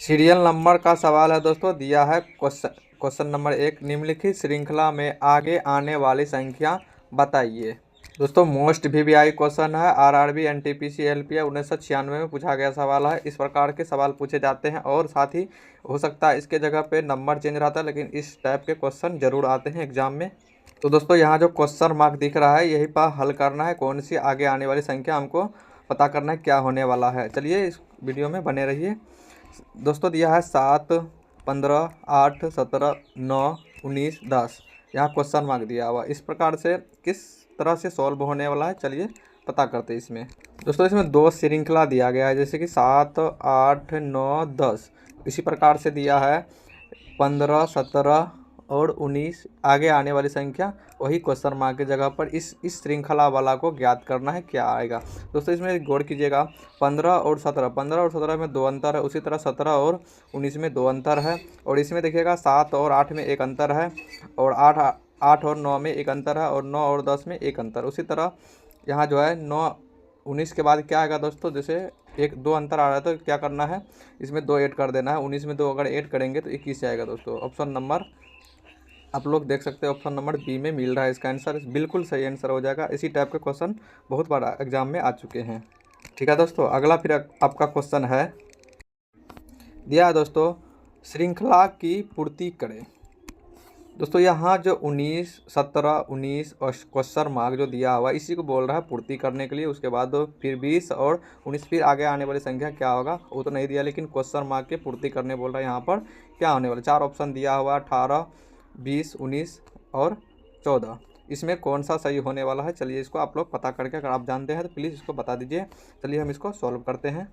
Serial number का सवाल है दोस्तों। दिया है क्वेश्चन नंबर 1, निम्नलिखित श्रृंखला में आगे आने वाली संख्या बताइए। दोस्तों मोस्ट वीवीआई क्वेश्चन है, आरआरबी एनटीपीसी एलपीए 1996 में पूछा गया सवाल है। इस प्रकार के सवाल पूछे जाते हैं और साथ ही हो सकता है इसके जगह पे नंबर चेंज रहता है, लेकिन इस टाइप के क्वेश्चन जरूर आते हैं एग्जाम में। तो दोस्तों यहाँ जो क्वेश्चन मार्क दिख रहा है यही पर हल करना है, कौन सी आगे आने वाली संख्या हमको पता करना है क्या होने वाला है। चलिए इस वीडियो में बने रहिए। दोस्तों दिया है 7, 15, 8, 17, 9, 19, 10। यहाँ क्वेश्चन मार्क दिया हुआ। इस प्रकार से किस तरह से सॉल्व होने वाला है चलिए पता करते हैं इसमें। दोस्तों इसमें दो श्रृंखला दिया गया है, जैसे कि 7, 8, 9, 10। इसी प्रकार से दिया है 15, 17 और 19 आगे आने वाली संख्या वही क्वेश्चन मार्क की जगह पर इस श्रृंखला वाला को ज्ञात करना है क्या आएगा। दोस्तों इसमें गौर कीजिएगा, 15 और 17 में दो अंतर है, उसी तरह 17 और 19 में दो अंतर है। और इसमें देखिएगा 7 और 8 में एक अंतर है, और 8 और 9 में एक अंतर है, और 9 और 10 में एक अंतर। उसी तरह यहाँ जो है 9 19 के बाद क्या आएगा दोस्तों, जैसे एक दो अंतर आ रहा है तो क्या करना है, इसमें दो ऐड कर देना है। 19 में दो अगर ऐड करेंगे तो 21 आएगा दोस्तों। ऑप्शन नंबर आप लोग देख सकते हैं, ऑप्शन नंबर बी में मिल रहा है इसका आंसर, बिल्कुल सही आंसर हो जाएगा। इसी टाइप के क्वेश्चन बहुत बार एग्जाम में आ चुके हैं। ठीक है दोस्तों, अगला फिर आपका क्वेश्चन है, दिया है दोस्तों श्रृंखला की पूर्ति करें। दोस्तों यहाँ जो 19, 17, 19 और क्वेश्चन मार्क जो दिया हुआ इसी को बोल रहा है पूर्ति करने के लिए। उसके बाद फिर 20 और 19, फिर आगे आने वाली संख्या क्या होगा वो तो नहीं दिया, लेकिन क्वेश्चन मार्क के पूर्ति करने बोल रहा है। यहाँ पर क्या होने वाला, चार ऑप्शन दिया हुआ 18, 20, 19 और 14। इसमें कौन सा सही होने वाला है चलिए इसको आप लोग पता करके, अगर आप जानते हैं तो प्लीज़ इसको बता दीजिए। चलिए हम इसको सॉल्व करते हैं।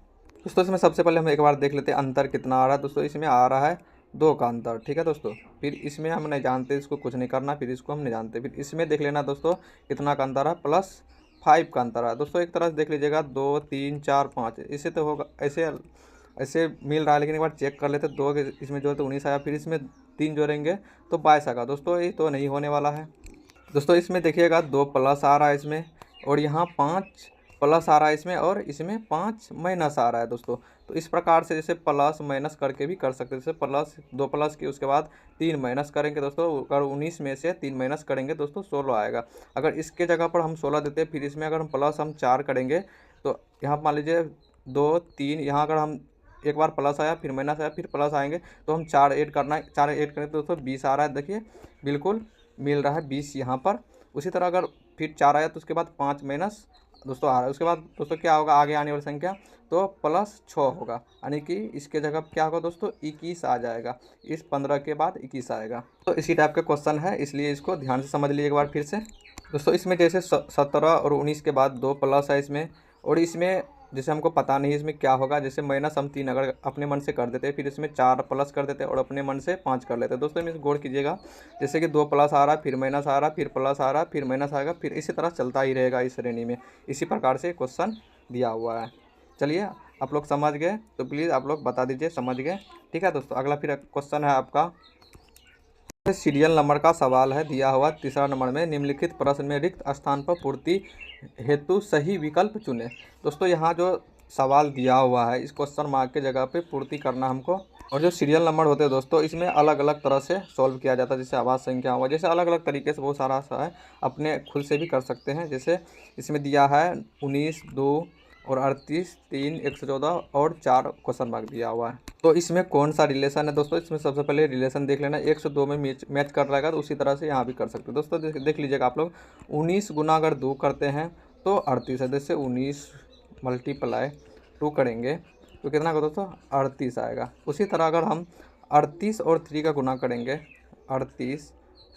दोस्तों इसमें सबसे पहले हम एक बार देख लेते हैं अंतर कितना आ रहा है। दोस्तों इसमें आ रहा है 2 का अंतर। ठीक है दोस्तों, फिर इसमें हम नहीं जानते, इसको कुछ नहीं करना, फिर इसको हम नहीं जानते। फिर इसमें देख लेना दोस्तों कितना का अंतर है, +5 का अंतर है। दोस्तों एक तरह से देख लीजिएगा 2, 3, 4, 5 इससे तो होगा, ऐसे ऐसे मिल रहा है, लेकिन एक बार चेक कर लेते। 2 इसमें जोड़े तो 19 आया, फिर इसमें 3 जोड़ेंगे तो 22 आएगा। दोस्तों ये तो नहीं होने वाला है। दोस्तों इसमें देखिएगा 2 प्लस आ रहा है इसमें, और यहाँ 5 प्लस आ रहा है इसमें, और इसमें 5 माइनस आ रहा है दोस्तों। तो इस प्रकार से जैसे प्लस माइनस करके भी कर सकते हैं। जैसे प्लस 2 प्लस की उसके बाद 3 माइनस करेंगे दोस्तों, अगर 19 में से 3 माइनस करेंगे दोस्तों 16 आएगा। अगर इसके जगह पर हम 16 देते हैं, फिर इसमें अगर हम प्लस 4 करेंगे तो यहाँ मान लीजिए 2, 3, यहाँ अगर हम एक बार प्लस आया फिर माइनस आया फिर प्लस आएंगे तो हम 4 ऐड करना है, 4 ऐड करें तो दोस्तों 20 आ रहा है। देखिए बिल्कुल मिल रहा है 20 यहाँ पर। उसी तरह अगर फिर 4 आया तो उसके बाद 5 माइनस दोस्तों आ रहा है। उसके बाद दोस्तों क्या होगा आगे आने वाली संख्या, तो +6 होगा, यानी कि इसके जगह क्या होगा दोस्तों 21 आ जाएगा। इस 15 के बाद 21 आएगा। तो इसी टाइप का क्वेश्चन है, इसलिए इसको ध्यान से समझ लीजिए एक बार फिर से। दोस्तों इसमें जैसे 17 और 19 के बाद 2 प्लस है इसमें, और इसमें जैसे हमको पता नहीं इसमें क्या होगा, जैसे माइनस हम 3 अगर अपने मन से कर देते हैं, फिर इसमें 4 प्लस कर देते हैं और अपने मन से 5 कर लेते हैं। दोस्तों इसमें गौर कीजिएगा, जैसे कि 2 प्लस आ रहा है, फिर माइनस आ रहा है, फिर प्लस आ रहा है, फिर माइनस आएगा, फिर इसी तरह चलता ही रहेगा इस श्रेणी में। इसी प्रकार से क्वेश्चन दिया हुआ है। चलिए आप लोग समझ गए तो प्लीज़ आप लोग बता दीजिए समझ गए। ठीक है दोस्तों, अगला फिर क्वेश्चन है आपका, सीरियल नंबर का सवाल है। दिया हुआ तीसरा नंबर में, निम्नलिखित प्रश्न में रिक्त स्थान पर पूर्ति हेतु सही विकल्प चुने। दोस्तों यहाँ जो सवाल दिया हुआ है इस क्वेश्चन मार्क के जगह पे पूर्ति करना हमको। और जो सीरियल नंबर होते हैं दोस्तों इसमें अलग अलग तरह से सॉल्व किया जाता है, जैसे आवाज़ संख्या हुआ, जैसे अलग अलग तरीके से बहुत सारा सा है, अपने खुद से भी कर सकते हैं। जैसे इसमें दिया है 19, 2 और 38, 3, 114 और 4 क्वेश्चन मार्क दिया हुआ है। तो इसमें कौन सा रिलेशन है दोस्तों, इसमें सबसे पहले रिलेशन देख लेना। 102 में मैच कर रहेगा तो उसी तरह से यहाँ भी कर सकते हैं। दोस्तों देख लीजिएगा आप लोग, 19 गुना अगर 2 करते हैं तो 38 है। जैसे 19 × 2 करेंगे तो कितना होगा दोस्तों 38 आएगा। उसी तरह अगर हम 38 और 3 का गुना करेंगे, 38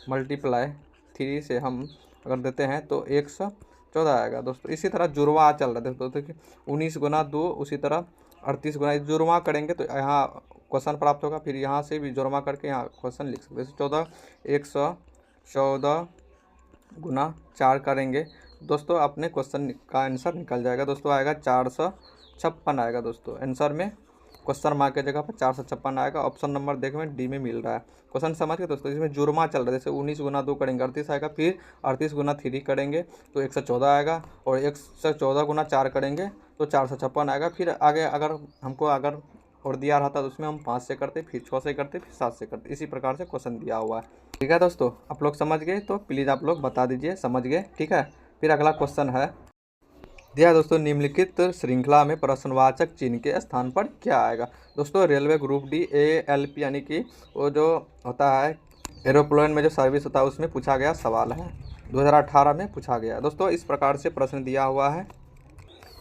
× 3 से हम अगर देते हैं तो 114 आएगा दोस्तों। इसी तरह जुड़वा चल रहा है दोस्तों कि 19 गुना 2, उसी तरह 38 गुना जुड़वा करेंगे तो यहाँ क्वेश्चन प्राप्त होगा। फिर यहाँ से भी जुड़वा करके यहाँ क्वेश्चन लिख सकते हैं। 114 गुना 4 करेंगे दोस्तों, अपने क्वेश्चन का आंसर निकल जाएगा दोस्तों। आएगा 456 आएगा दोस्तों आंसर में, क्वेश्चन मार्क की जगह पर 456 आएगा। ऑप्शन नंबर देख में डी में मिल रहा है। क्वेश्चन समझ के दोस्तों, इसमें जुर्मा चल रहा है। जैसे 19 गुना 2 करेंगे 38 आएगा, फिर 38 गुना 3 करेंगे तो 114 आएगा, और 114 गुना 4 करेंगे तो 456 आएगा। फिर आगे अगर हमको और दिया रहता तो उसमें हम 5 से करते, फिर 6 से करते, फिर 7 से करते। इसी प्रकार से क्वेश्चन दिया हुआ है। ठीक है दोस्तों, आप लोग समझ गए तो प्लीज़ आप लोग बता दीजिए समझ गए। ठीक है, फिर अगला क्वेश्चन है, दिया है दोस्तों, निम्नलिखित श्रृंखला में प्रश्नवाचक चिन्ह के स्थान पर क्या आएगा। दोस्तों रेलवे ग्रुप डी ALP यानी कि वो जो होता है एरोप्लेन में जो सर्विस होता है उसमें पूछा गया सवाल है, 2018 में पूछा गया। दोस्तों इस प्रकार से प्रश्न दिया हुआ है।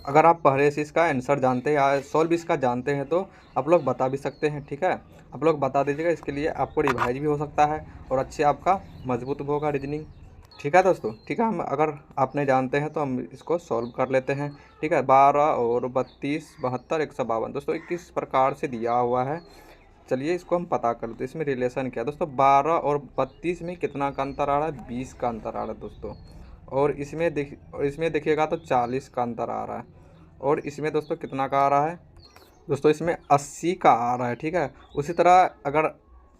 अगर आप पहले से इसका आंसर जानते हैं या सॉल्व इसका जानते हैं तो आप लोग बता भी सकते हैं। ठीक है, आप लोग बता दीजिएगा, इसके लिए आपको रिवाइज भी हो सकता है और अच्छे आपका मजबूत भी होगा रीजनिंग। ठीक है दोस्तों, ठीक है, हम अगर आप नहीं जानते हैं तो हम इसको सॉल्व कर लेते हैं। ठीक है, 12 और 32 72 152 दोस्तों किस प्रकार से दिया हुआ है, चलिए इसको हम पता कर लेते हैं। इसमें रिलेशन क्या है दोस्तों, 12 और 32 में कितना का अंतर आ रहा है, 20 का अंतर आ रहा है दोस्तों। और इसमें देखिएगा तो 40 का अंतर आ रहा है। और इसमें दोस्तों कितना का आ रहा है दोस्तों, इसमें 80 का आ रहा है। ठीक है, उसी तरह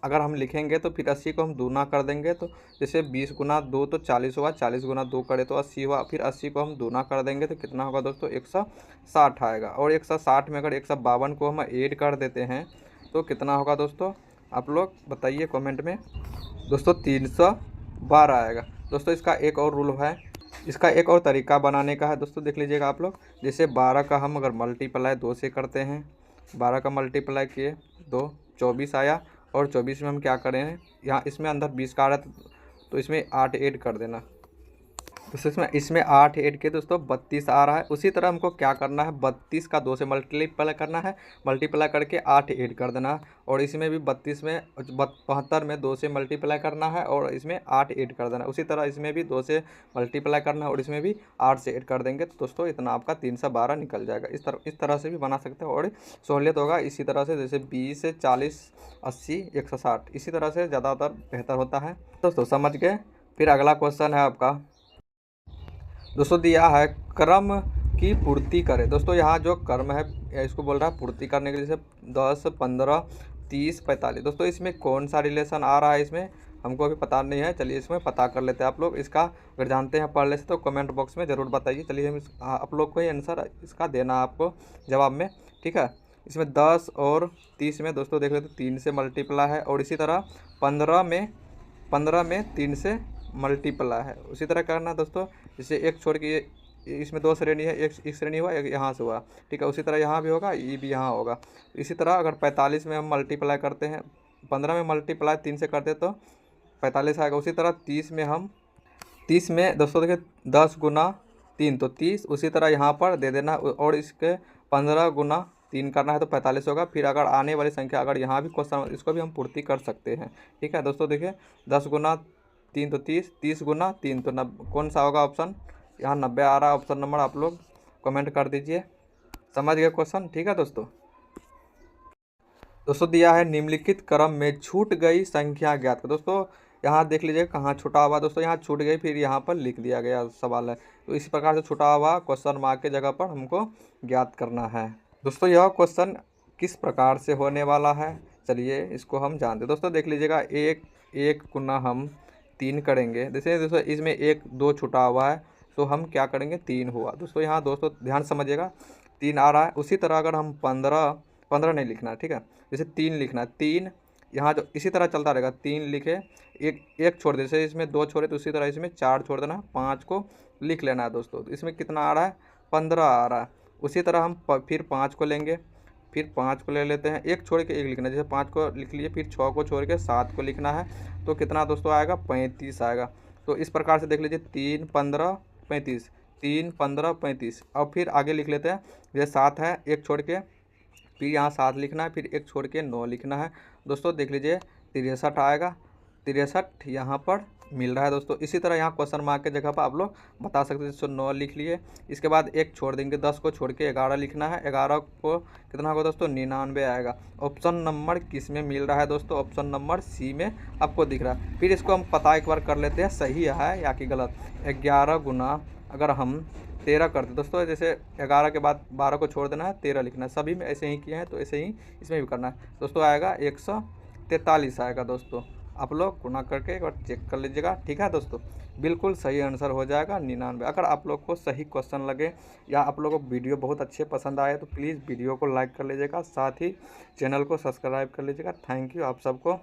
अगर हम लिखेंगे तो फिर 80 को हम दूना कर देंगे, तो जैसे 20 गुना 2 तो 40 हुआ, 40 गुना 2 करे तो 80 हुआ, फिर 80 को हम दूना कर देंगे तो कितना होगा दोस्तों, 160 आएगा। और 160 में अगर 152 को हम ऐड कर देते हैं तो कितना होगा दोस्तों, आप लोग बताइए कमेंट में। दोस्तों 312 आएगा। दोस्तों इसका एक और रूल है, इसका एक और तरीका बनाने का है दोस्तों, देख लीजिएगा आप लोग। जैसे 12 का हम अगर मल्टीप्लाई 2 से करते हैं, 12 का मल्टीप्लाई किए 2, 24 आया। और 24 में हम क्या करें हैं, यहाँ इसमें अंदर 20 का आ रहा है तो इसमें 8 ऐड कर देना। तो इसमें 8 ऐड के दोस्तों 32 आ रहा है। उसी तरह हमको क्या करना है, 32 का 2 से मल्टीप्लाई करना है, मल्टीप्लाई करके 8 ऐड कर देना है। और इसमें भी 32 में 72 में 2 से मल्टीप्लाई करना है और इसमें 8 ऐड कर देना है। उसी तरह इसमें भी 2 से मल्टीप्लाई करना है और इसमें भी 8 से ऐड कर देंगे तो दोस्तों इतना आपका 312 निकल जाएगा। इस तरह से भी बना सकते हैं और सहूलियत होगा इसी तरह से, जैसे 20 से 40 80 160, इसी तरह से ज़्यादातर बेहतर होता है। दोस्तों समझ गए। फिर अगला क्वेश्चन है आपका दोस्तों, दिया है क्रम की पूर्ति करें। दोस्तों यहाँ जो कर्म है इसको बोल रहा है पूर्ति करने के लिए, जैसे 10 15 30 45। दोस्तों इसमें कौन सा रिलेशन आ रहा है, इसमें हमको अभी पता नहीं है। चलिए इसमें पता कर लेते हैं। आप लोग इसका अगर जानते हैं पढ़ने से तो कमेंट बॉक्स में ज़रूर बताइए। चलिए हम आप लोग को ही आंसर इसका देना है आपको जवाब में। ठीक है, इसमें 10 और 30 में दोस्तों देख लेते 3 से मल्टीप्लाई है। और इसी तरह 15 में 3 से मल्टीप्लाई है। उसी तरह करना दोस्तों, जैसे एक छोड़ के इसमें 2 श्रेणी है, एक श्रेणी हुआ एक यहाँ से हुआ। ठीक है, उसी तरह यहाँ भी होगा, ये भी यहाँ होगा। इसी तरह अगर 45 में हम मल्टीप्लाई करते हैं, 15 में मल्टीप्लाई 3 से करते तो 45 आएगा। उसी तरह 30 में दोस्तों देखिए 10 गुना 3 तो 30। उसी तरह यहाँ पर दे देना और इसके 15 गुना 3 करना है तो 45 होगा। फिर अगर आने वाली संख्या अगर यहाँ भी क्वेश्चन, इसको भी हम पूर्ति कर सकते हैं। ठीक है दोस्तों, देखिए 10 गुना 3 तो 30, 30 गुना 3 तो 90। कौन सा होगा ऑप्शन, यहाँ 90 आ रहा है ऑप्शन नंबर। आप लोग कमेंट कर दीजिए। समझ गए क्वेश्चन। ठीक है दोस्तों दिया है निम्नलिखित क्रम में छूट गई संख्या ज्ञात कर। दोस्तों यहाँ देख लीजिए कहाँ छूटा हुआ, दोस्तों यहाँ छूट गई, फिर यहाँ पर लिख दिया गया सवाल है। तो इसी प्रकार से छूटा हुआ क्वेश्चन मार्क के जगह पर हमको ज्ञात करना है। दोस्तों यह क्वेश्चन किस प्रकार से होने वाला है, चलिए इसको हम जानते हैं। दोस्तों देख लीजिएगा, एक गुना हम 3 करेंगे। जैसे दोस्तों इसमें 1 2 छूटा हुआ है तो हम क्या करेंगे, 3 हुआ। दोस्तों यहाँ दोस्तों ध्यान समझिएगा, 3 आ रहा है। उसी तरह अगर हम 15 नहीं लिखना है, ठीक है, जैसे 3 लिखना है, 3 यहाँ जो इसी तरह चलता रहेगा, 3 लिखे, एक छोड़ दे, जैसे इसमें 2 छोड़े तो उसी तरह इसमें 4 छोड़ देना, 5 को लिख लेना है दोस्तों। तो इसमें कितना आ रहा है, 15 आ रहा है। उसी तरह हम फिर 5 को लेंगे, फिर 5 को ले लेते हैं, एक छोड़ के एक लिखना है, जैसे 5 को लिख लिए, फिर 6 को छोड़ के 7 को लिखना है तो कितना दोस्तों आएगा, 35 आएगा। तो इस प्रकार से देख लीजिए, 3 15 35, 3 15 35। अब फिर आगे लिख लेते हैं, जैसे 7 है, एक छोड़ के फिर यहाँ 7 लिखना है, फिर एक छोड़ के 9 लिखना है। दोस्तों देख लीजिए 63 आएगा, 63 यहाँ पर मिल रहा है दोस्तों। इसी तरह यहाँ क्वेश्चन मार्क के जगह पर आप लोग बता सकते हैं, 9 लिख लिए, इसके बाद एक छोड़ देंगे, 10 को छोड़ के 11 लिखना है, 11 को कितना होगा दोस्तों, 99 आएगा। ऑप्शन नंबर किस में मिल रहा है दोस्तों, ऑप्शन नंबर सी में आपको दिख रहा है। फिर इसको हम पता एक बार कर लेते हैं सही है या कि गलत। 11 गुना अगर हम 13 करते दोस्तों, जैसे 11 के बाद 12 को छोड़ देना है, 13 लिखना है। सभी में ऐसे ही किए हैं तो ऐसे ही इसमें भी करना है दोस्तों। आएगा 143 आएगा दोस्तों, आप लोग गुना करके एक बार चेक कर लीजिएगा। ठीक है दोस्तों, बिल्कुल सही आंसर हो जाएगा 99। अगर आप लोग को सही क्वेश्चन लगे या आप लोगों को वीडियो बहुत अच्छे पसंद आए तो प्लीज़ वीडियो को लाइक कर लीजिएगा, साथ ही चैनल को सब्सक्राइब कर लीजिएगा। थैंक यू आप सबको।